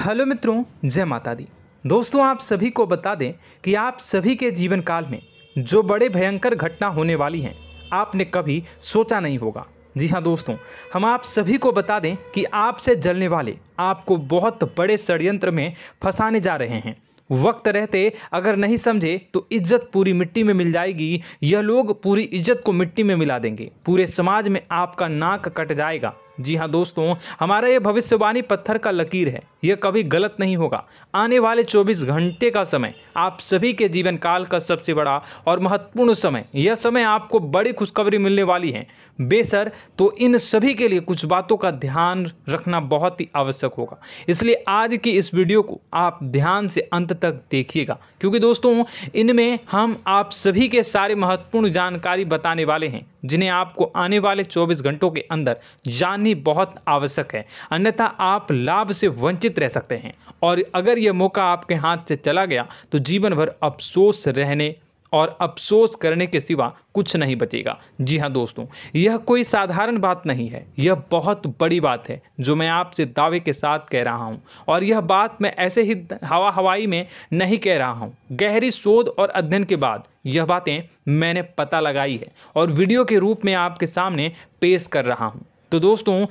Hello मित्रों, जय माता दी। दोस्तों, आप सभी को बता दें कि आप सभी के जीवन काल में जो बड़े भयंकर घटना होने वाली हैं, आपने कभी सोचा नहीं होगा। जी हाँ दोस्तों, हम आप सभी को बता दें कि आपसे जलने वाले आपको बहुत बड़े षड्यंत्र में फंसाने जा रहे हैं। वक्त रहते अगर नहीं समझे तो इज्जत पूरी मिट्टी में मिल जाएगी। यह लोग पूरी इज्जत को मिट्टी में मिला देंगे। पूरे समाज में आपका नाक कट जाएगा। जी हाँ दोस्तों, हमारा ये भविष्यवाणी पत्थर का लकीर है, यह कभी गलत नहीं होगा। आने वाले 24 घंटे का समय आप सभी के जीवन काल का सबसे बड़ा और महत्वपूर्ण समय। यह समय आपको बड़ी खुशखबरी मिलने वाली है बेसर, तो इन सभी के लिए कुछ बातों का ध्यान रखना बहुत ही आवश्यक होगा। इसलिए आज की इस वीडियो को आप ध्यान से अंत तक देखिएगा, क्योंकि दोस्तों इनमें हम आप सभी के सारे महत्वपूर्ण जानकारी बताने वाले हैं, जिन्हें आपको आने वाले 24 घंटों के अंदर जाननी बहुत आवश्यक है। अन्यथा आप लाभ से वंचित रह सकते हैं, और अगर यह मौका आपके हाथ से चला गया तो जीवन भर अफसोस रहने और अफसोस करने के सिवा कुछ नहीं बचेगा। जी हाँ दोस्तों, यह कोई साधारण बात नहीं है, यह बहुत बड़ी बात है जो मैं आपसे दावे के साथ कह रहा हूँ। और यह बात मैं ऐसे ही हवाई में नहीं कह रहा हूँ। गहरी शोध और अध्ययन के बाद यह बातें मैंने पता लगाई है और वीडियो के रूप में आपके सामने पेश कर रहा हूँ। तो दोस्तों,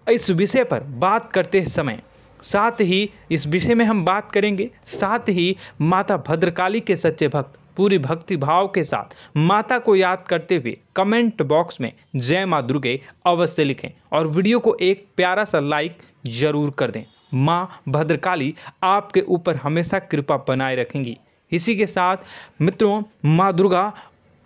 इस विषय पर बात करते समय साथ ही इस विषय में हम बात करेंगे, साथ ही माता भद्रकाली के सच्चे भक्त पूरी भक्ति भाव के साथ माता को याद करते हुए कमेंट बॉक्स में जय माँ दुर्गे अवश्य लिखें और वीडियो को एक प्यारा सा लाइक जरूर कर दें। माँ भद्रकाली आपके ऊपर हमेशा कृपा बनाए रखेंगी। इसी के साथ मित्रों, माँ दुर्गा,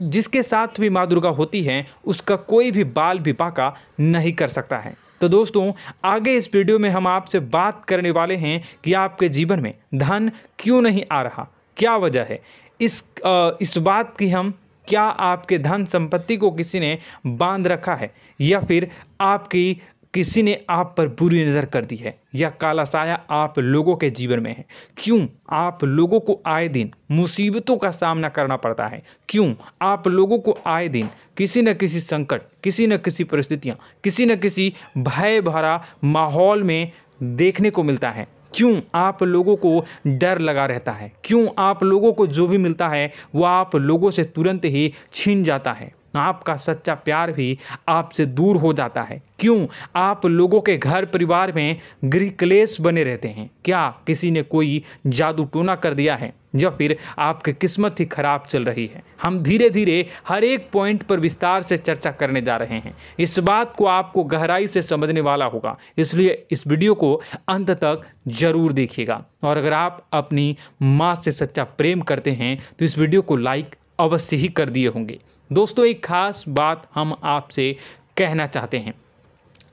जिसके साथ भी माँ दुर्गा होती हैं, उसका कोई भी बाल भी बांका नहीं कर सकता है। तो दोस्तों, आगे इस वीडियो में हम आपसे बात करने वाले हैं कि आपके जीवन में धन क्यों नहीं आ रहा, क्या वजह है इस बात की। हम क्या आपके धन संपत्ति को किसी ने बांध रखा है, या फिर आपकी किसी ने आप पर बुरी नज़र कर दी है, या काला साया आप लोगों के जीवन में है। क्यों आप लोगों को आए दिन मुसीबतों का सामना करना पड़ता है, क्यों आप लोगों को आए दिन किसी न किसी संकट, किसी न किसी परिस्थितियाँ, किसी न किसी भय भरा माहौल में देखने को मिलता है। क्यों आप लोगों को डर लगा रहता है, क्यों आप लोगों को जो भी मिलता है वह आप लोगों से तुरंत ही छीन जाता है, आपका सच्चा प्यार भी आपसे दूर हो जाता है। क्यों आप लोगों के घर परिवार में गृह क्लेश बने रहते हैं। क्या किसी ने कोई जादू टोना कर दिया है, या फिर आपकी किस्मत ही खराब चल रही है। हम धीरे धीरे हर एक पॉइंट पर विस्तार से चर्चा करने जा रहे हैं। इस बात को आपको गहराई से समझने वाला होगा, इसलिए इस वीडियो को अंत तक जरूर देखिएगा। और अगर आप अपनी माँ से सच्चा प्रेम करते हैं तो इस वीडियो को लाइक अवश्य ही कर दिए होंगे। दोस्तों, एक खास बात हम आपसे कहना चाहते हैं।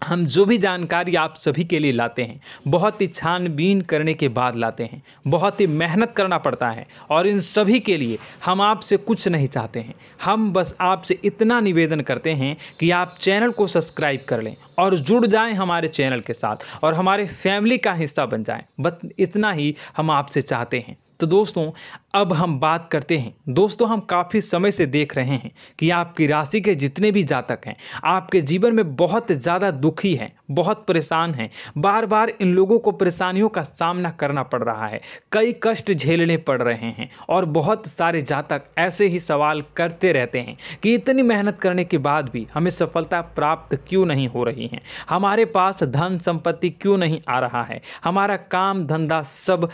हम जो भी जानकारी आप सभी के लिए लाते हैं, बहुत ही छानबीन करने के बाद लाते हैं, बहुत ही मेहनत करना पड़ता है, और इन सभी के लिए हम आपसे कुछ नहीं चाहते हैं। हम बस आपसे इतना निवेदन करते हैं कि आप चैनल को सब्सक्राइब कर लें और जुड़ जाएं हमारे चैनल के साथ और हमारे फैमिली का हिस्सा बन जाएं। बस इतना ही हम आपसे चाहते हैं। तो दोस्तों, अब हम बात करते हैं। दोस्तों, हम काफ़ी समय से देख रहे हैं कि आपकी राशि के जितने भी जातक हैं, आपके जीवन में बहुत ज़्यादा दुखी हैं, बहुत परेशान हैं। बार बार इन लोगों को परेशानियों का सामना करना पड़ रहा है, कई कष्ट झेलने पड़ रहे हैं, और बहुत सारे जातक ऐसे ही सवाल करते रहते हैं कि इतनी मेहनत करने के बाद भी हमें सफलता प्राप्त क्यों नहीं हो रही है, हमारे पास धन संपत्ति क्यों नहीं आ रहा है, हमारा काम धंधा सब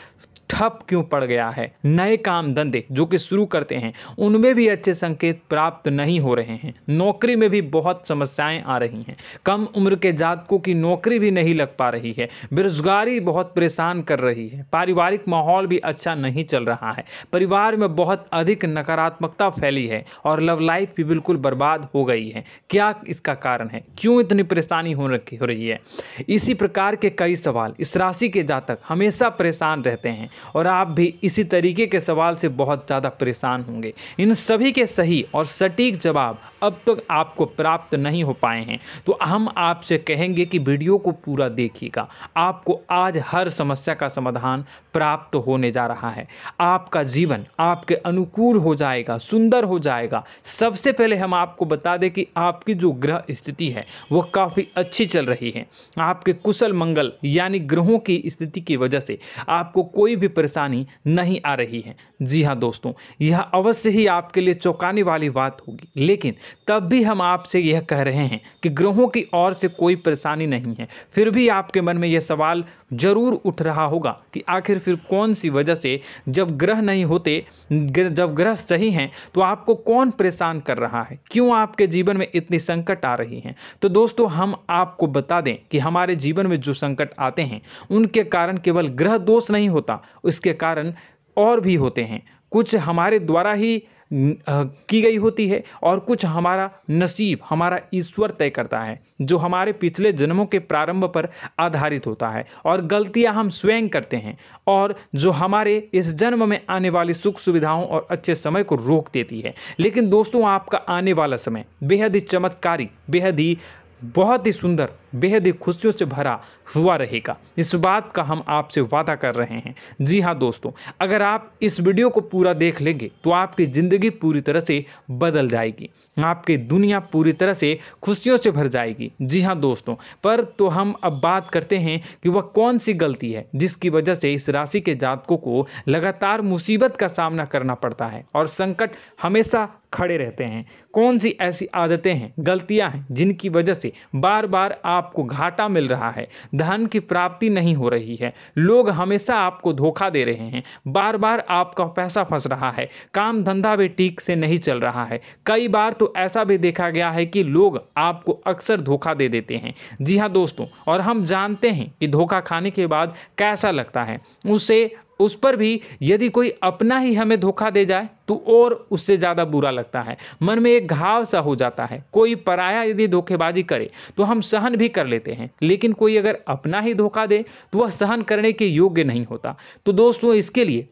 ठप क्यों पड़ गया है, नए काम धंधे जो कि शुरू करते हैं उनमें भी अच्छे संकेत प्राप्त नहीं हो रहे हैं, नौकरी में भी बहुत समस्याएं आ रही हैं, कम उम्र के जातकों की नौकरी भी नहीं लग पा रही है, बेरोजगारी बहुत परेशान कर रही है, पारिवारिक माहौल भी अच्छा नहीं चल रहा है, परिवार में बहुत अधिक नकारात्मकता फैली है, और लव लाइफ भी बिल्कुल बर्बाद हो गई है। क्या इसका कारण है, क्यों इतनी परेशानी हो रही है? इसी प्रकार के कई सवाल इस राशि के जातक हमेशा परेशान रहते हैं। और आप भी इसी तरीके के सवाल से बहुत ज़्यादा परेशान होंगे। इन सभी के सही और सटीक जवाब अब तक आपको प्राप्त नहीं हो पाए हैं, तो हम आपसे कहेंगे कि वीडियो को पूरा देखिएगा। आपको आज हर समस्या का समाधान प्राप्त होने जा रहा है। आपका जीवन आपके अनुकूल हो जाएगा, सुंदर हो जाएगा। सबसे पहले हम आपको बता दें कि आपकी जो ग्रह स्थिति है वो काफ़ी अच्छी चल रही है। आपके कुशल मंगल यानी ग्रहों की स्थिति की वजह से आपको कोई भी परेशानी नहीं आ रही है। जी हाँ दोस्तों, यह अवश्य ही आपके लिए चौंकाने वाली बात होगी, लेकिन तब भी हम आपसे यह कह रहे हैं कि ग्रहों की ओर से कोई परेशानी नहीं है। फिर भी आपके मन में यह सवाल जरूर उठ रहा होगा कि आखिर फिर कौन सी वजह से, जब ग्रह नहीं होते, जब ग्रह सही हैं, तो आपको कौन परेशान कर रहा है, क्यों आपके जीवन में इतनी संकट आ रही हैं। तो दोस्तों, हम आपको बता दें कि हमारे जीवन में जो संकट आते हैं उनके कारण केवल ग्रह दोष नहीं होता, उसके कारण और भी होते हैं। कुछ हमारे द्वारा ही की गई होती है और कुछ हमारा नसीब, हमारा ईश्वर तय करता है, जो हमारे पिछले जन्मों के प्रारंभ पर आधारित होता है। और गलतियां हम स्वयं करते हैं और जो हमारे इस जन्म में आने वाली सुख सुविधाओं और अच्छे समय को रोक देती है। लेकिन दोस्तों, आपका आने वाला समय बेहद ही चमत्कारी, बेहद ही बहुत ही सुंदर, बेहद ही खुशियों से भरा हुआ रहेगा। इस बात का हम आपसे वादा कर रहे हैं। जी हाँ दोस्तों, अगर आप इस वीडियो को पूरा देख लेंगे तो आपकी ज़िंदगी पूरी तरह से बदल जाएगी, आपकी दुनिया पूरी तरह से खुशियों से भर जाएगी। जी हाँ दोस्तों, पर तो हम अब बात करते हैं कि वह कौन सी गलती है जिसकी वजह से इस राशि के जातकों को लगातार मुसीबत का सामना करना पड़ता है और संकट हमेशा खड़े रहते हैं। कौन सी ऐसी आदतें हैं, गलतियां हैं जिनकी वजह से बार बार आपको घाटा मिल रहा है, धन की प्राप्ति नहीं हो रही है, लोग हमेशा आपको धोखा दे रहे हैं, बार बार आपका पैसा फंस रहा है, काम धंधा भी ठीक से नहीं चल रहा है। कई बार तो ऐसा भी देखा गया है कि लोग आपको अक्सर धोखा दे देते हैं। जी हाँ दोस्तों, और हम जानते हैं कि धोखा खाने के बाद कैसा लगता है। उस पर भी यदि कोई अपना ही हमें धोखा दे जाए तो और उससे ज़्यादा बुरा लगता है, मन में एक घाव सा हो जाता है। कोई पराया यदि धोखेबाजी करे तो हम सहन भी कर लेते हैं, लेकिन कोई अगर अपना ही धोखा दे तो वह सहन करने के योग्य नहीं होता। तो दोस्तों, इसके लिए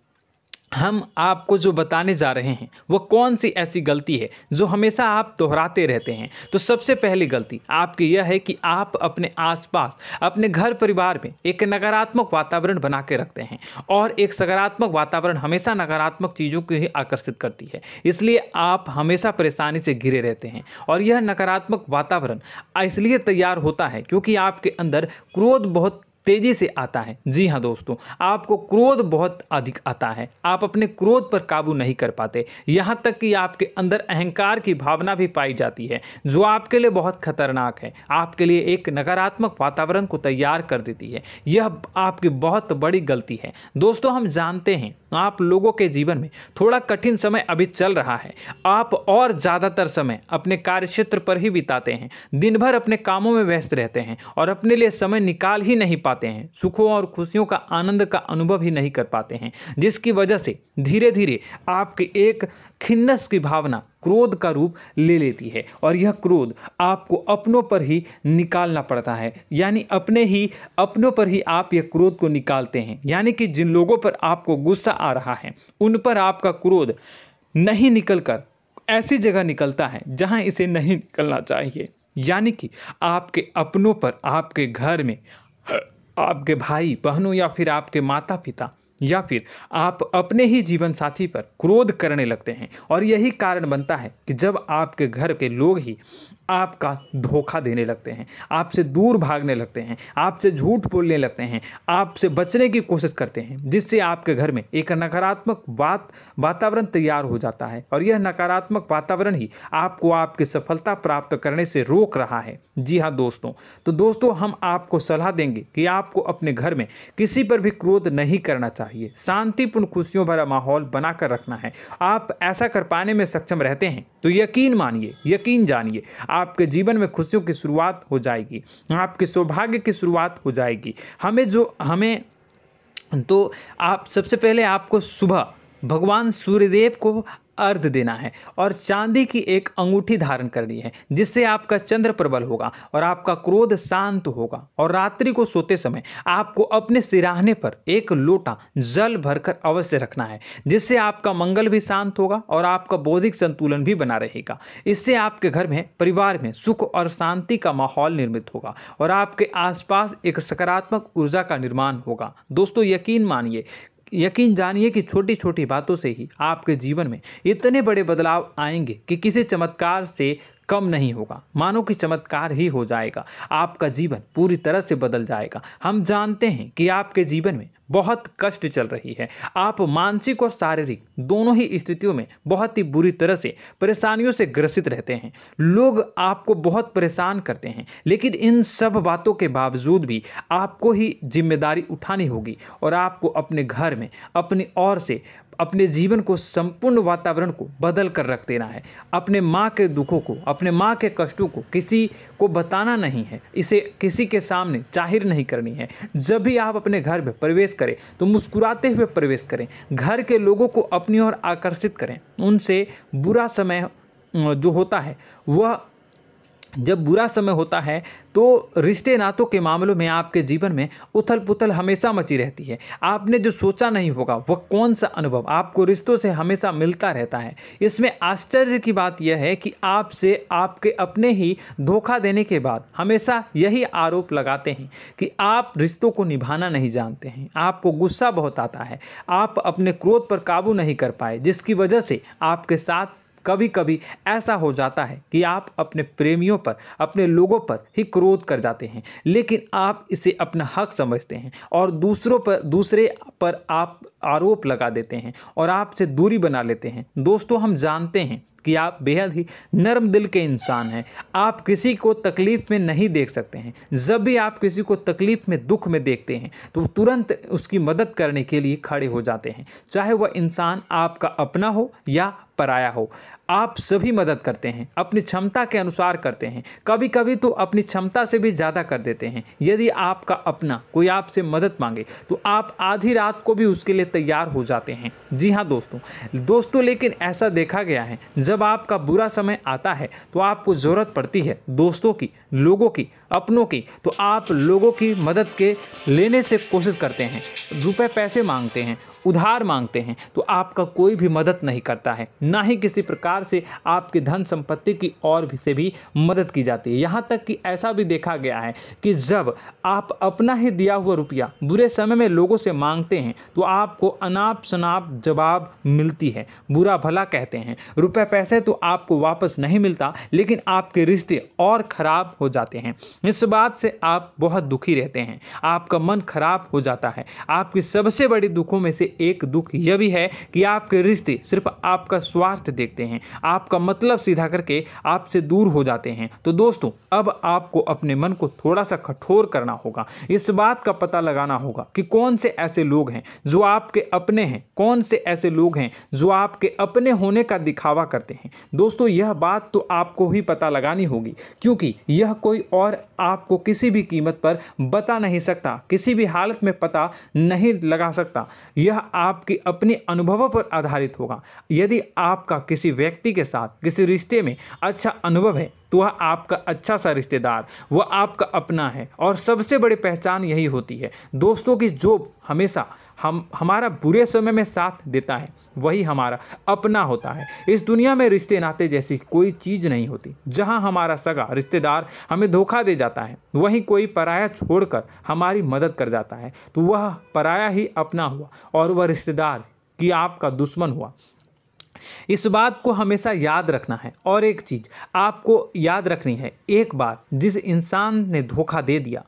हम आपको जो बताने जा रहे हैं वो कौन सी ऐसी गलती है जो हमेशा आप दोहराते रहते हैं। तो सबसे पहली गलती आपकी यह है कि आप अपने आसपास, अपने घर परिवार में एक नकारात्मक वातावरण बना के रखते हैं, और एक सकारात्मक वातावरण हमेशा नकारात्मक चीज़ों को ही आकर्षित करती है। इसलिए आप हमेशा परेशानी से घिरे रहते हैं, और यह नकारात्मक वातावरण इसलिए तैयार होता है क्योंकि आपके अंदर क्रोध बहुत तेजी से आता है। जी हाँ दोस्तों, आपको क्रोध बहुत अधिक आता है, आप अपने क्रोध पर काबू नहीं कर पाते, यहाँ तक कि आपके अंदर अहंकार की भावना भी पाई जाती है, जो आपके लिए बहुत खतरनाक है, आपके लिए एक नकारात्मक वातावरण को तैयार कर देती है। यह आपकी बहुत बड़ी गलती है। दोस्तों, हम जानते हैं आप लोगों के जीवन में थोड़ा कठिन समय अभी चल रहा है। आप और ज़्यादातर समय अपने कार्यक्षेत्र पर ही बिताते हैं, दिन भर अपने कामों में व्यस्त रहते हैं और अपने लिए समय निकाल ही नहीं पाते हैं, सुखों और खुशियों का आनंद का अनुभव ही नहीं कर पाते हैं, जिसकी वजह से धीरे धीरे आपकी एक खिन्नस की भावना क्रोध का रूप ले लेती है, और यह क्रोध आपको अपनों पर ही निकालना पड़ता है। यानी अपनों पर ही आप यह क्रोध को निकालते हैं। यानी कि जिन लोगों पर आपको गुस्सा आ रहा है उन पर आपका क्रोध नहीं निकलकर ऐसी जगह निकलता है जहां इसे नहीं निकलना चाहिए। यानी कि आपके अपनों पर, आपके घर में आपके भाई बहनों या फिर आपके माता पिता या फिर आप अपने ही जीवन साथी पर क्रोध करने लगते हैं, और यही कारण बनता है कि जब आपके घर के लोग ही आपका धोखा देने लगते हैं, आपसे दूर भागने लगते हैं, आपसे झूठ बोलने लगते हैं, आपसे बचने की कोशिश करते हैं, जिससे आपके घर में एक नकारात्मक वातावरण तैयार हो जाता है, और यह नकारात्मक वातावरण ही आपको आपकी सफलता प्राप्त करने से रोक रहा है। जी हाँ दोस्तों, तो दोस्तों, हम आपको सलाह देंगे कि आपको अपने घर में किसी पर भी क्रोध नहीं करना चाहिए, शांतिपूर्ण खुशियों भरा माहौल बनाकर रखना है। आप ऐसा कर पाने में सक्षम रहते हैं तो यकीन मानिए, यकीन जानिए, आपके जीवन में खुशियों की शुरुआत हो जाएगी, आपके सौभाग्य की शुरुआत हो जाएगी। आप सबसे पहले आपको सुबह भगवान सूर्यदेव को अर्घ देना है और चांदी की एक अंगूठी धारण करनी है, जिससे आपका चंद्र प्रबल होगा और आपका क्रोध शांत होगा। और रात्रि को सोते समय आपको अपने सिराहने पर एक लोटा जल भरकर अवश्य रखना है, जिससे आपका मंगल भी शांत होगा और आपका बौद्धिक संतुलन भी बना रहेगा। इससे आपके घर में, परिवार में सुख और शांति का माहौल निर्मित होगा और आपके आसपास एक सकारात्मक ऊर्जा का निर्माण होगा। दोस्तों यकीन जानिए कि छोटी छोटी बातों से ही आपके जीवन में इतने बड़े बदलाव आएंगे कि किसी चमत्कार से कम नहीं होगा। मानो कि चमत्कार ही हो जाएगा, आपका जीवन पूरी तरह से बदल जाएगा। हम जानते हैं कि आपके जीवन में बहुत कष्ट चल रही है, आप मानसिक और शारीरिक दोनों ही स्थितियों में बहुत ही बुरी तरह से परेशानियों से ग्रसित रहते हैं। लोग आपको बहुत परेशान करते हैं, लेकिन इन सब बातों के बावजूद भी आपको ही जिम्मेदारी उठानी होगी और आपको अपने घर में अपनी ओर से अपने जीवन को, संपूर्ण वातावरण को बदल कर रख देना है। अपने माँ के दुखों को, अपने माँ के कष्टों को किसी को बताना नहीं है, इसे किसी के सामने जाहिर नहीं करनी है। जब भी आप अपने घर में प्रवेश करें तो मुस्कुराते हुए प्रवेश करें, घर के लोगों को अपनी ओर आकर्षित करें। उनसे बुरा समय जो होता है वह जब बुरा समय होता है तो रिश्ते नातों के मामलों में आपके जीवन में उथल पुथल हमेशा मची रहती है। आपने जो सोचा नहीं होगा वह कौन सा अनुभव आपको रिश्तों से हमेशा मिलता रहता है। इसमें आश्चर्य की बात यह है कि आपसे आपके अपने ही धोखा देने के बाद हमेशा यही आरोप लगाते हैं कि आप रिश्तों को निभाना नहीं जानते हैं। आपको गुस्सा बहुत आता है, आप अपने क्रोध पर काबू नहीं कर पाए, जिसकी वजह से आपके साथ कभी कभी ऐसा हो जाता है कि आप अपने प्रेमियों पर, अपने लोगों पर ही क्रोध कर जाते हैं, लेकिन आप इसे अपना हक समझते हैं और दूसरे पर आप आरोप लगा देते हैं और आपसे दूरी बना लेते हैं। दोस्तों हम जानते हैं कि आप बेहद ही नर्म दिल के इंसान हैं। आप किसी को तकलीफ़ में नहीं देख सकते हैं। जब भी आप किसी को तकलीफ़ में, दुख में देखते हैं तो तुरंत उसकी मदद करने के लिए खड़े हो जाते हैं, चाहे वह इंसान आपका अपना हो या पराया हो। आप सभी मदद करते हैं, अपनी क्षमता के अनुसार करते हैं, कभी कभी तो अपनी क्षमता से भी ज़्यादा कर देते हैं। यदि आपका अपना कोई आपसे मदद मांगे तो आप आधी रात को भी उसके लिए तैयार हो जाते हैं। जी हाँ दोस्तों, लेकिन ऐसा देखा गया है जब आपका बुरा समय आता है तो आपको ज़रूरत पड़ती है दोस्तों की, लोगों की, अपनों की, तो आप लोगों की मदद के लेने से कोशिश करते हैं, रुपए पैसे मांगते हैं, उधार मांगते हैं, तो आपका कोई भी मदद नहीं करता है, ना ही किसी प्रकार से आपकी धन संपत्ति की और भी से भी मदद की जाती है। यहाँ तक कि ऐसा भी देखा गया है कि जब आप अपना ही दिया हुआ रुपया बुरे समय में लोगों से मांगते हैं तो आपको अनाप शनाप जवाब मिलती है, बुरा भला कहते हैं। रुपए पैसे तो आपको वापस नहीं मिलता, लेकिन आपके रिश्ते और खराब हो जाते हैं। इस बात से आप बहुत दुखी रहते हैं, आपका मन खराब हो जाता है। आपकी सबसे बड़ी दुखों में से एक दुख यह भी है कि आपके रिश्ते सिर्फ आपका स्वार्थ देखते हैं, आपका मतलब सीधा करके आपसे दूर हो जाते हैं। तो दोस्तों अब आपको अपने मन को थोड़ा सा कठोर करना होगा, इस बात का पता लगाना होगा कि कौन से ऐसे लोग हैं जो आपके अपने हैं, कौन से ऐसे लोग हैं जो आपके अपने होने का दिखावा करते हैं। दोस्तों यह बात तो आपको ही पता लगानी होगी, क्योंकि यह कोई और आपको किसी भी कीमत पर बता नहीं सकता, किसी भी हालत में पता नहीं लगा सकता। यह आपके अपने अनुभवों पर आधारित होगा। यदि आपका किसी व्यक्ति के साथ किसी रिश्ते में अच्छा अनुभव है तो वह आपका अच्छा सा रिश्तेदार, वह आपका अपना है। और सबसे बड़ी पहचान यही होती है दोस्तों की जो हमेशा हमारा बुरे समय में साथ देता है वही हमारा अपना होता है। इस दुनिया में रिश्ते नाते जैसी कोई चीज़ नहीं होती। जहां हमारा सगा रिश्तेदार हमें धोखा दे जाता है, वहीं कोई पराया छोड़कर हमारी मदद कर जाता है तो वह पराया ही अपना हुआ और वह रिश्तेदार की आपका दुश्मन हुआ। इस बात को हमेशा याद रखना है। और एक चीज़ आपको याद रखनी है, एक बार जिस इंसान ने धोखा दे दिया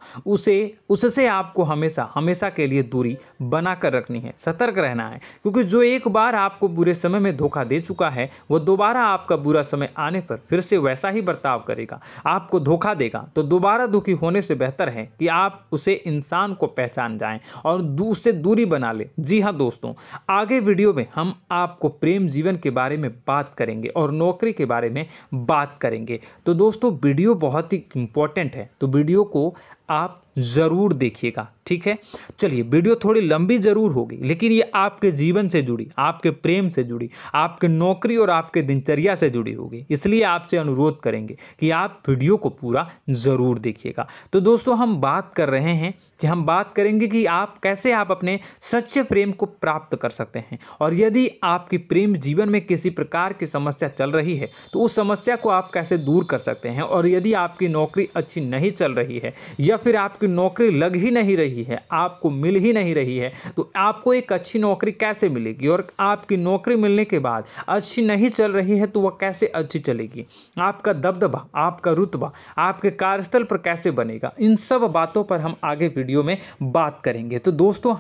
उससे आपको हमेशा के लिए दूरी बना कर रखनी है, सतर्क रहना है। क्योंकि जो एक बार आपको बुरे समय में धोखा दे चुका है वो दोबारा आपका बुरा समय आने पर फिर से वैसा ही बर्ताव करेगा, आपको धोखा देगा। तो दोबारा दुखी होने से बेहतर है कि आप उसे इंसान को पहचान जाएं और उससे दूरी बना लें। जी हाँ दोस्तों, आगे वीडियो में हम आपको प्रेम जीवन के बारे में बात करेंगे और नौकरी के बारे में बात करेंगे। तो दोस्तों वीडियो बहुत ही इम्पोर्टेंट है, तो वीडियो को आप ज़रूर देखिएगा, ठीक है। चलिए, वीडियो थोड़ी लंबी ज़रूर होगी, लेकिन ये आपके जीवन से जुड़ी, आपके प्रेम से जुड़ी, आपके नौकरी और आपके दिनचर्या से जुड़ी होगी, इसलिए आपसे अनुरोध करेंगे कि आप वीडियो को पूरा ज़रूर देखिएगा। तो दोस्तों, हम बात कर रहे हैं कि हम बात करेंगे कि आप कैसे आप अपने सच्चे प्रेम को प्राप्त कर सकते हैं, और यदि आपकी प्रेम जीवन में किसी प्रकार की समस्या चल रही है तो उस समस्या को आप कैसे दूर कर सकते हैं, और यदि आपकी नौकरी अच्छी नहीं चल रही है या फिर आपकी नौकरी लग ही नहीं रही है, आपको मिल ही नहीं रही है, तो आपको एक अच्छी नौकरी कैसे मिलेगी, और आपकी नौकरी मिलने के बाद अच्छी नहीं चल रही है तो वह कैसे अच्छी चलेगी, आपका दबदबा, आपका रुतबा आपके कार्यस्थल पर कैसे बनेगा, इन सब बातों पर हम आगे वीडियो में बात करेंगे। तो दोस्तों,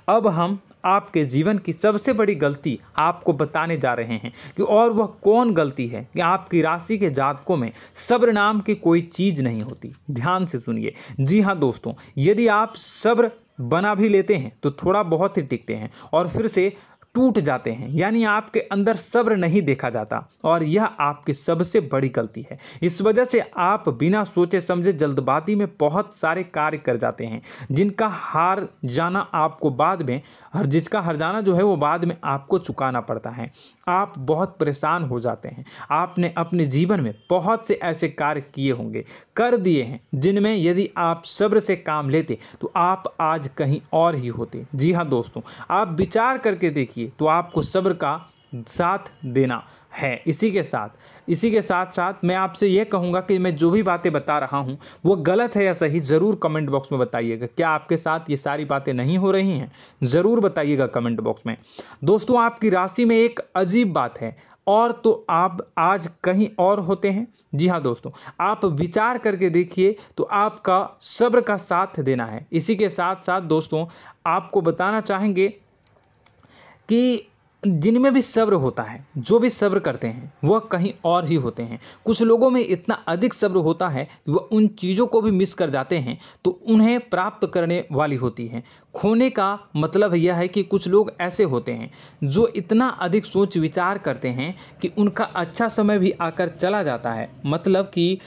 अब हम आपके जीवन की सबसे बड़ी गलती आपको बताने जा रहे हैं कि और वह कौन गलती है कि आपकी राशि के जातकों में सब्र नाम की कोई चीज़ नहीं होती। ध्यान से सुनिए। जी हाँ दोस्तों, यदि आप सब्र बना भी लेते हैं तो थोड़ा बहुत ही टिकते हैं और फिर से टूट जाते हैं, यानी आपके अंदर सब्र नहीं देखा जाता, और यह आपकी सबसे बड़ी गलती है। इस वजह से आप बिना सोचे समझे जल्दबाजी में बहुत सारे कार्य कर जाते हैं, जिसका हार जाना जो है वो बाद में आपको चुकाना पड़ता है। आप बहुत परेशान हो जाते हैं। आपने अपने जीवन में बहुत से ऐसे कार्य किए होंगे, कर दिए हैं, जिनमें यदि आप सब्र से काम लेते तो आप आज कहीं और ही होते। जी हाँ दोस्तों, आप विचार करके देखिए तो आपको सब्र का साथ देना है। इसी के साथ साथ मैं आपसे यह कहूँगा कि मैं जो भी बातें बता रहा हूँ वो गलत है या सही, ज़रूर कमेंट बॉक्स में बताइएगा। क्या आपके साथ ये सारी बातें नहीं हो रही हैं? ज़रूर बताइएगा कमेंट बॉक्स में। दोस्तों, आपकी राशि में एक अजीब बात है, और तो आप आज कहीं और होते हैं। जी हाँ दोस्तों, आप विचार करके देखिए तो आपका सब्र का साथ देना है। इसी के साथ साथ दोस्तों, आपको बताना चाहेंगे कि जिनमें भी सब्र होता है, जो भी सब्र करते हैं वह कहीं और ही होते हैं। कुछ लोगों में इतना अधिक सब्र होता है कि वह उन चीज़ों को भी मिस कर जाते हैं तो उन्हें प्राप्त करने वाली होती हैं। खोने का मतलब यह है कि कुछ लोग ऐसे होते हैं जो इतना अधिक सोच विचार करते हैं कि उनका अच्छा समय भी आकर चला जाता है, मतलब कि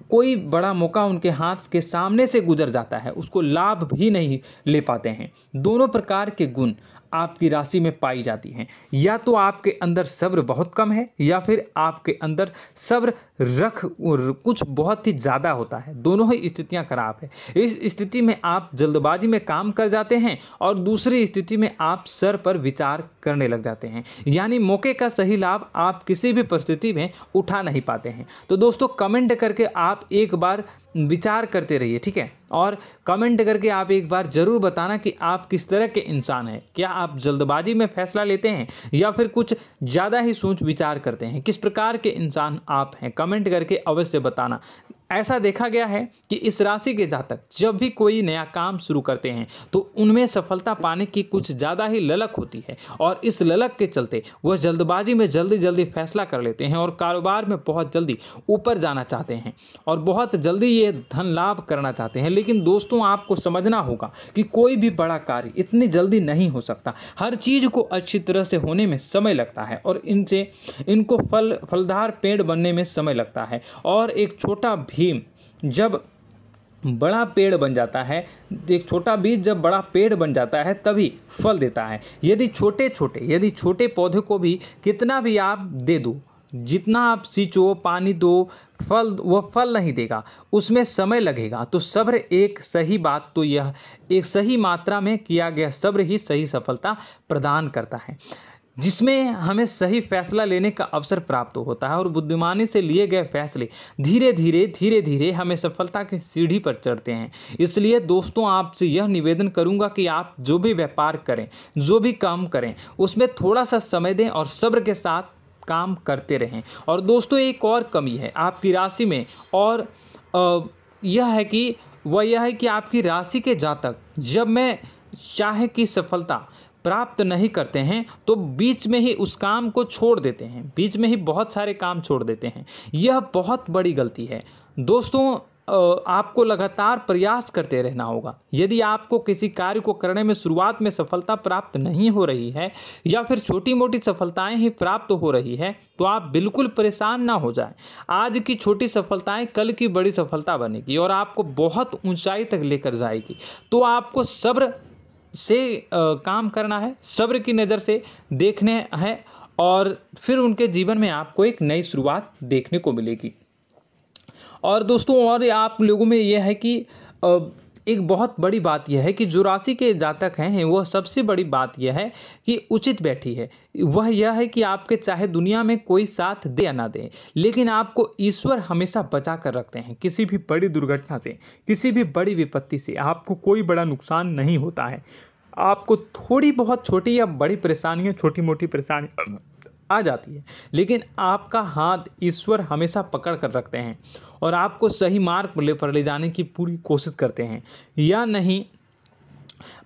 कोई बड़ा मौका उनके हाथ के सामने से गुजर जाता है, उसको लाभ भी नहीं ले पाते हैं। दोनों प्रकार के गुण आपकी राशि में पाई जाती हैं। या तो आपके अंदर सब्र बहुत कम है, या फिर आपके अंदर सब्र कुछ बहुत ही ज़्यादा होता है। दोनों ही स्थितियां खराब है। इस स्थिति में आप जल्दबाजी में काम कर जाते हैं, और दूसरी स्थिति में आप सर पर विचार करने लग जाते हैं, यानी मौके का सही लाभ आप किसी भी परिस्थिति में उठा नहीं पाते हैं। तो दोस्तों, कमेंट करके आप एक बार विचार करते रहिए, ठीक है, और कमेंट करके आप एक बार ज़रूर बताना कि आप किस तरह के इंसान हैं। क्या आप जल्दबाजी में फैसला लेते हैं या फिर कुछ ज़्यादा ही सोच विचार करते हैं? किस प्रकार के इंसान आप हैं? कमेंट करके अवश्य बताना। ऐसा देखा गया है कि इस राशि के जातक जब भी कोई नया काम शुरू करते हैं तो उनमें सफलता पाने की कुछ ज़्यादा ही ललक होती है, और इस ललक के चलते वह जल्दबाजी में जल्दी फैसला कर लेते हैं और कारोबार में बहुत जल्दी ऊपर जाना चाहते हैं और बहुत जल्दी ये धन लाभ करना चाहते हैं। लेकिन दोस्तों, आपको समझना होगा कि कोई भी बड़ा कार्य इतनी जल्दी नहीं हो सकता। हर चीज़ को अच्छी तरह से होने में समय लगता है, और इनको फलदार पेड़ बनने में समय लगता है। और एक छोटा भीम जब बड़ा पेड़ बन जाता है, एक छोटा बीज जब बड़ा पेड़ बन जाता है तभी फल देता है। यदि छोटे पौधे को भी कितना भी आप दे दो, जितना आप सींचो, पानी दो, वह फल नहीं देगा, उसमें समय लगेगा। तो सब्र एक सही बात, तो यह एक सही मात्रा में किया गया सब्र ही सही सफलता प्रदान करता है, जिसमें हमें सही फैसला लेने का अवसर प्राप्त होता है, और बुद्धिमानी से लिए गए फैसले धीरे धीरे हमें सफलता की सीढ़ी पर चढ़ते हैं। इसलिए दोस्तों, आपसे यह निवेदन करूंगा कि आप जो भी व्यापार करें, जो भी काम करें, उसमें थोड़ा सा समय दें और सब्र के साथ काम करते रहें। और दोस्तों, एक और कमी है आपकी राशि में, और यह है कि आपकी राशि के जातक जब में चाहे कि सफलता प्राप्त नहीं करते हैं तो बीच में ही उस काम को छोड़ देते हैं, बीच में ही बहुत सारे काम छोड़ देते हैं। यह बहुत बड़ी गलती है दोस्तों। आपको लगातार प्रयास करते रहना होगा। यदि आपको किसी कार्य को करने में शुरुआत में सफलता प्राप्त नहीं हो रही है या फिर छोटी मोटी सफलताएं ही प्राप्त हो रही है तो आप बिल्कुल परेशान ना हो जाएं। आज की छोटी सफलताएं कल की बड़ी सफलता बनेगी और आपको बहुत ऊंचाई तक लेकर जाएगी। तो आपको सब्र से काम करना है, सब्र की नज़र से देखने हैं और फिर उनके जीवन में आपको एक नई शुरुआत देखने को मिलेगी। और दोस्तों और आप लोगों में यह है कि एक बहुत बड़ी बात यह है कि जो राशि के जातक हैं वह सबसे बड़ी बात यह है कि उचित बैठी है। वह यह है कि आपके चाहे दुनिया में कोई साथ दे या ना दे, लेकिन आपको ईश्वर हमेशा बचा कर रखते हैं। किसी भी बड़ी दुर्घटना से, किसी भी बड़ी विपत्ति से आपको कोई बड़ा नुकसान नहीं होता है। आपको थोड़ी बहुत छोटी या बड़ी परेशानियाँ, छोटी मोटी परेशानी आ जाती है, लेकिन आपका हाथ ईश्वर हमेशा पकड़ कर रखते हैं और आपको सही मार्ग पर ले जाने की पूरी कोशिश करते हैं। या नहीं,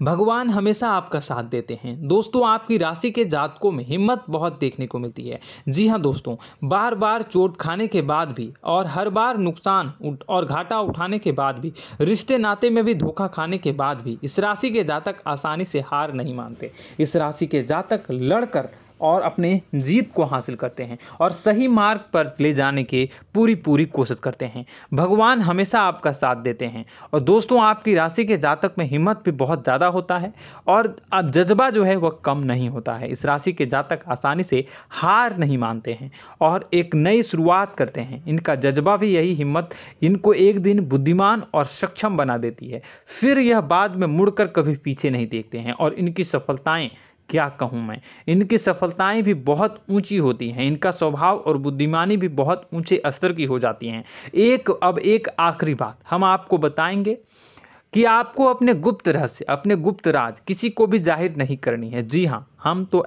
भगवान हमेशा आपका साथ देते हैं। दोस्तों आपकी राशि के जातकों में हिम्मत बहुत देखने को मिलती है। जी हाँ दोस्तों, बार बार चोट खाने के बाद भी और हर बार नुकसान और घाटा उठाने के बाद भी, रिश्ते नाते में भी धोखा खाने के बाद भी इस राशि के जातक आसानी से हार नहीं मानते। इस राशि के जातक लड़कर और अपने जीत को हासिल करते हैं और सही मार्ग पर ले जाने की पूरी कोशिश करते हैं। भगवान हमेशा आपका साथ देते हैं। और दोस्तों आपकी राशि के जातक में हिम्मत भी बहुत ज़्यादा होता है और अब जज्बा जो है वह कम नहीं होता है। इस राशि के जातक आसानी से हार नहीं मानते हैं और एक नई शुरुआत करते हैं। इनका जज्बा भी, यही हिम्मत इनको एक दिन बुद्धिमान और सक्षम बना देती है। फिर यह बाद में मुड़कर कभी पीछे नहीं देखते हैं और इनकी सफलताएं, क्या कहूँ मैं, इनकी सफलताएं भी बहुत ऊंची होती हैं। इनका स्वभाव और बुद्धिमानी भी बहुत ऊंचे स्तर की हो जाती हैं। अब एक आखिरी बात हम आपको बताएंगे कि आपको अपने गुप्त रहस्य, अपने गुप्त राज किसी को भी जाहिर नहीं करनी है। जी हाँ, हम तो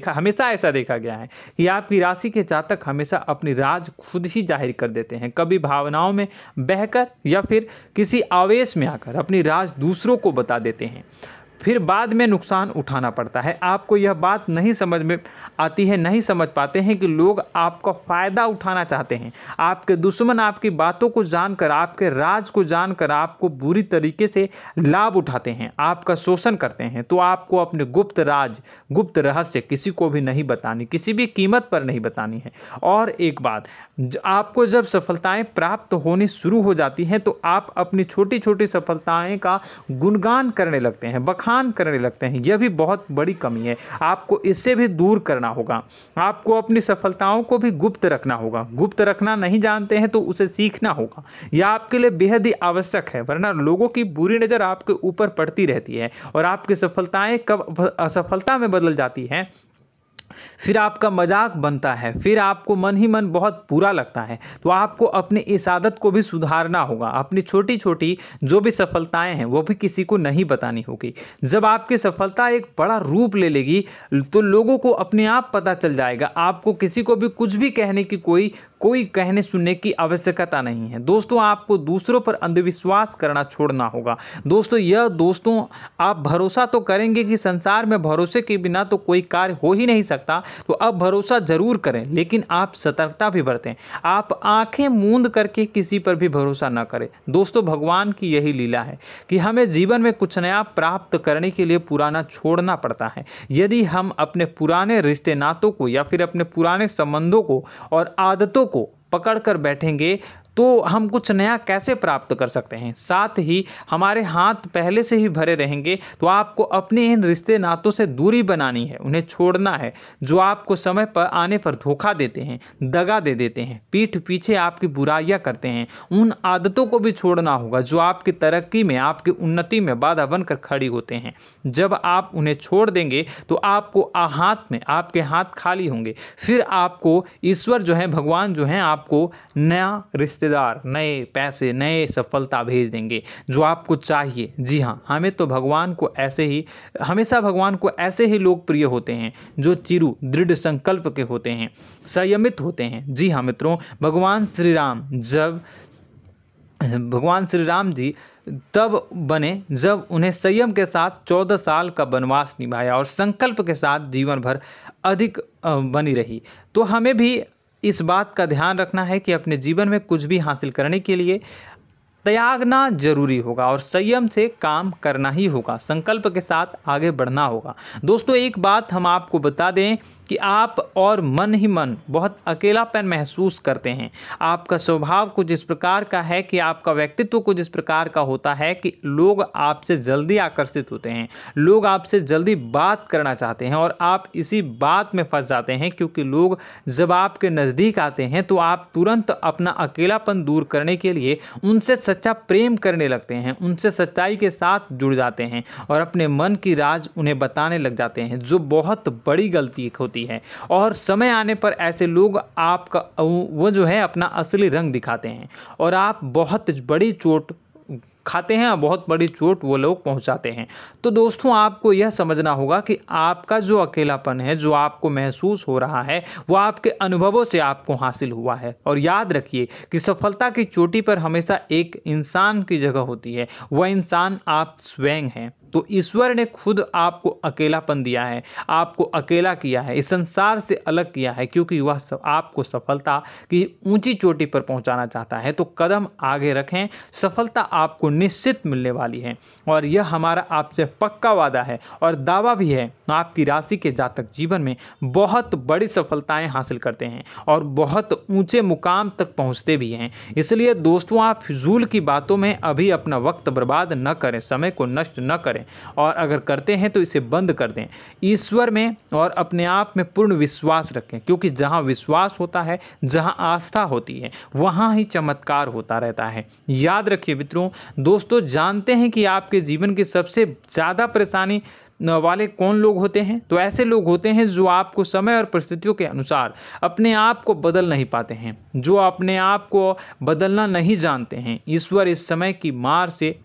हमेशा ऐसा देखा गया है कि आपकी राशि के जातक हमेशा अपनी राज खुद ही जाहिर कर देते हैं। कभी भावनाओं में बहकर या फिर किसी आवेश में आकर अपनी राज दूसरों को बता देते हैं, फिर बाद में नुकसान उठाना पड़ता है। आपको यह बात नहीं समझ में आती है, नहीं समझ पाते हैं कि लोग आपका फ़ायदा उठाना चाहते हैं। आपके दुश्मन आपकी बातों को जानकर, आपके राज को जानकर आपको बुरी तरीके से लाभ उठाते हैं, आपका शोषण करते हैं। तो आपको अपने गुप्त राज, गुप्त रहस्य किसी को भी नहीं बतानी, किसी भी कीमत पर नहीं बतानी है। और एक बात, आपको जब सफलताएं प्राप्त होनी शुरू हो जाती हैं तो आप अपनी छोटी छोटी सफलताएं का गुणगान करने लगते हैं, बखान करने लगते हैं। यह भी बहुत बड़ी कमी है, आपको इससे भी दूर करना होगा। आपको अपनी सफलताओं को भी गुप्त रखना होगा। गुप्त रखना नहीं जानते हैं तो उसे सीखना होगा। यह आपके लिए बेहद ही आवश्यक है, वरना लोगों की बुरी नज़र आपके ऊपर पड़ती रहती है और आपकी सफलताएं कब असफलता में बदल जाती हैं, फिर आपका मजाक बनता है, फिर आपको मन ही मन बहुत बुरा लगता है। तो आपको अपनी इस आदत को भी सुधारना होगा। अपनी छोटी छोटी जो भी सफलताएं हैं वो भी किसी को नहीं बतानी होगी। जब आपकी सफलता एक बड़ा रूप ले लेगी तो लोगों को अपने आप पता चल जाएगा। आपको किसी को भी कुछ भी कहने की कोई कहने सुनने की आवश्यकता नहीं है। दोस्तों आपको दूसरों पर अंधविश्वास करना छोड़ना होगा। दोस्तों आप भरोसा तो करेंगे कि संसार में भरोसे के बिना तो कोई कार्य हो ही नहीं सकता, तो अब भरोसा जरूर करें, लेकिन आप सतर्कता भी बरतें। आप आंखें मूंद करके किसी पर भी भरोसा न करें। दोस्तों भगवान की यही लीला है कि हमें जीवन में कुछ नया प्राप्त करने के लिए पुराना छोड़ना पड़ता है। यदि हम अपने पुराने रिश्ते नातों को या फिर अपने पुराने संबंधों को और आदतों को पकड़ कर बैठेंगे तो हम कुछ नया कैसे प्राप्त कर सकते हैं। साथ ही हमारे हाथ पहले से ही भरे रहेंगे। तो आपको अपने इन रिश्ते नातों से दूरी बनानी है, उन्हें छोड़ना है जो आपको समय पर आने पर धोखा देते हैं, दगा दे देते हैं, पीठ पीछे आपकी बुराइयां करते हैं। उन आदतों को भी छोड़ना होगा जो आपकी तरक्की में, आपकी उन्नति में बाधा बनकर खड़ी होते हैं। जब आप उन्हें छोड़ देंगे तो आपको आपके हाथ खाली होंगे। फिर आपको ईश्वर जो है, भगवान जो है, आपको नया रिश्तेदार, नए पैसे, नए सफलता भेज देंगे जो आपको चाहिए। जी हाँ, हमेशा भगवान को ऐसे ही लोग प्रिय होते हैं जो चिरु दृढ़ संकल्प के होते हैं, संयमित होते हैं। जी हाँ मित्रों, भगवान श्री राम जी तब बने जब उन्हें संयम के साथ 14 साल का वनवास निभाया और संकल्प के साथ जीवन भर अधिक बनी रही। तो हमें भी इस बात का ध्यान रखना है कि अपने जीवन में कुछ भी हासिल करने के लिए त्यागना जरूरी होगा और संयम से काम करना ही होगा, संकल्प के साथ आगे बढ़ना होगा। दोस्तों एक बात हम आपको बता दें कि आप और मन ही मन बहुत अकेलापन महसूस करते हैं। आपका स्वभाव कुछ इस प्रकार का है कि आपका व्यक्तित्व कुछ इस प्रकार का होता है कि लोग आपसे जल्दी आकर्षित होते हैं, लोग आपसे जल्दी बात करना चाहते हैं और आप इसी बात में फंस जाते हैं, क्योंकि लोग जब आपके नज़दीक आते हैं तो आप तुरंत अपना अकेलापन दूर करने के लिए उनसे सच्चा प्रेम करने लगते हैं, उनसे सच्चाई के साथ जुड़ जाते हैं और अपने मन की राज उन्हें बताने लग जाते हैं, जो बहुत बड़ी गलती होती है। और समय आने पर ऐसे लोग आपका वो जो है अपना असली रंग दिखाते हैं और आप बहुत बड़ी चोट खाते हैं, बहुत बड़ी चोट वो लोग पहुंचाते हैं। तो दोस्तों आपको यह समझना होगा कि आपका जो अकेलापन है, जो आपको महसूस हो रहा है, वो आपके अनुभवों से आपको हासिल हुआ है। और याद रखिए कि सफलता की चोटी पर हमेशा एक इंसान की जगह होती है, वह इंसान आप स्वयं हैं। तो ईश्वर ने खुद आपको अकेलापन दिया है, आपको अकेला किया है, इस संसार से अलग किया है, क्योंकि वह आपको सफलता की ऊंची चोटी पर पहुंचाना चाहता है। तो कदम आगे रखें, सफलता आपको निश्चित मिलने वाली है और यह हमारा आपसे पक्का वादा है और दावा भी है। आपकी राशि के जातक जीवन में बहुत बड़ी सफलताएं हासिल करते हैं और बहुत ऊंचे मुकाम तक पहुंचते भी हैं। इसलिए दोस्तों आप फिजूल की बातों में अभी अपना वक्त बर्बाद न करें, समय को नष्ट न करें और अगर करते हैं तो इसे बंद कर दें। ईश्वर में और अपने आप में पूर्ण विश्वास रखें, क्योंकि जहां विश्वास होता है, जहां आस्था होती है, वहां ही चमत्कार होता रहता है। याद रखिए मित्रों, दोस्तों जानते हैं कि आपके जीवन की सबसे ज़्यादा परेशानी वाले कौन लोग होते हैं? तो ऐसे लोग होते हैं जो आपको समय और परिस्थितियों के अनुसार अपने आप को बदल नहीं पाते हैं, जो अपने आप को बदलना नहीं जानते हैं। ईश्वर इस समय की मार से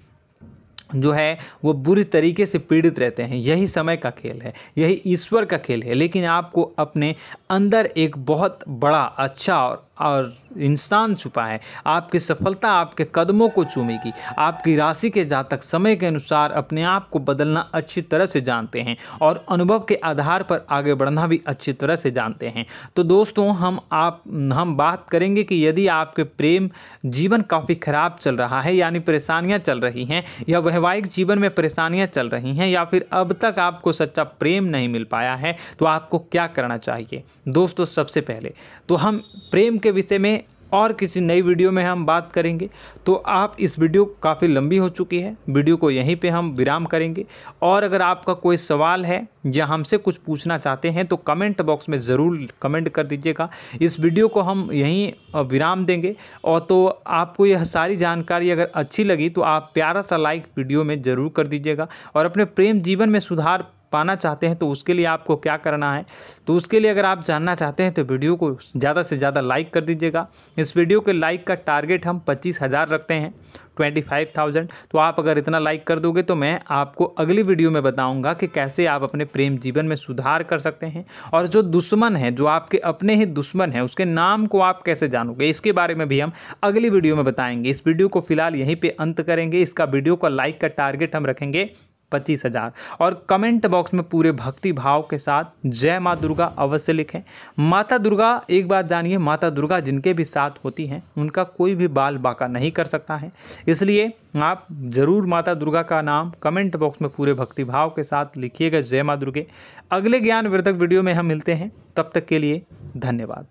जो है वो बुरी तरीके से पीड़ित रहते हैं। यही समय का खेल है, यही ईश्वर का खेल है। लेकिन आपको अपने अंदर एक बहुत बड़ा अच्छा और इंसान छुपा है। आपकी सफलता आपके कदमों को चूमेगी। आपकी राशि के जातक समय के अनुसार अपने आप को बदलना अच्छी तरह से जानते हैं और अनुभव के आधार पर आगे बढ़ना भी अच्छी तरह से जानते हैं। तो दोस्तों हम बात करेंगे कि यदि आपके प्रेम जीवन काफ़ी खराब चल रहा है, यानी परेशानियां चल रही हैं, या वैवाहिक जीवन में परेशानियां चल रही हैं, या फिर अब तक आपको सच्चा प्रेम नहीं मिल पाया है, तो आपको क्या करना चाहिए। दोस्तों सबसे पहले तो हम प्रेम के विषय में और किसी नई वीडियो में हम बात करेंगे। तो आप इस वीडियो काफ़ी लंबी हो चुकी है, वीडियो को यहीं पे हम विराम करेंगे। और अगर आपका कोई सवाल है या हमसे कुछ पूछना चाहते हैं तो कमेंट बॉक्स में ज़रूर कमेंट कर दीजिएगा। इस वीडियो को हम यहीं विराम देंगे। और तो आपको यह सारी जानकारी अगर अच्छी लगी तो आप प्यारा सा लाइक वीडियो में ज़रूर कर दीजिएगा। और अपने प्रेम जीवन में सुधार पाना चाहते हैं तो उसके लिए आपको क्या करना है, तो उसके लिए अगर आप जानना चाहते हैं तो वीडियो को ज़्यादा से ज़्यादा लाइक कर दीजिएगा। इस वीडियो के लाइक का टारगेट हम 25,000 रखते हैं, 25,000। तो आप अगर इतना लाइक कर दोगे तो मैं आपको अगली वीडियो में बताऊंगा कि कैसे आप अपने प्रेम जीवन में सुधार कर सकते हैं। और जो दुश्मन है, जो आपके अपने ही दुश्मन है, उसके नाम को आप कैसे जानोगे, इसके बारे में भी हम अगली वीडियो में बताएंगे। इस वीडियो को फिलहाल यहीं पर अंत करेंगे। इसका वीडियो का लाइक का टारगेट हम रखेंगे 25,000। और कमेंट बॉक्स में पूरे भक्ति भाव के साथ जय माँ दुर्गा अवश्य लिखें। माता दुर्गा, एक बात जानिए, माता दुर्गा जिनके भी साथ होती हैं उनका कोई भी बाल बांका नहीं कर सकता है। इसलिए आप ज़रूर माता दुर्गा का नाम कमेंट बॉक्स में पूरे भक्ति भाव के साथ लिखिएगा, जय माँ दुर्गे। अगले ज्ञानवर्धक वीडियो में हम मिलते हैं, तब तक के लिए धन्यवाद।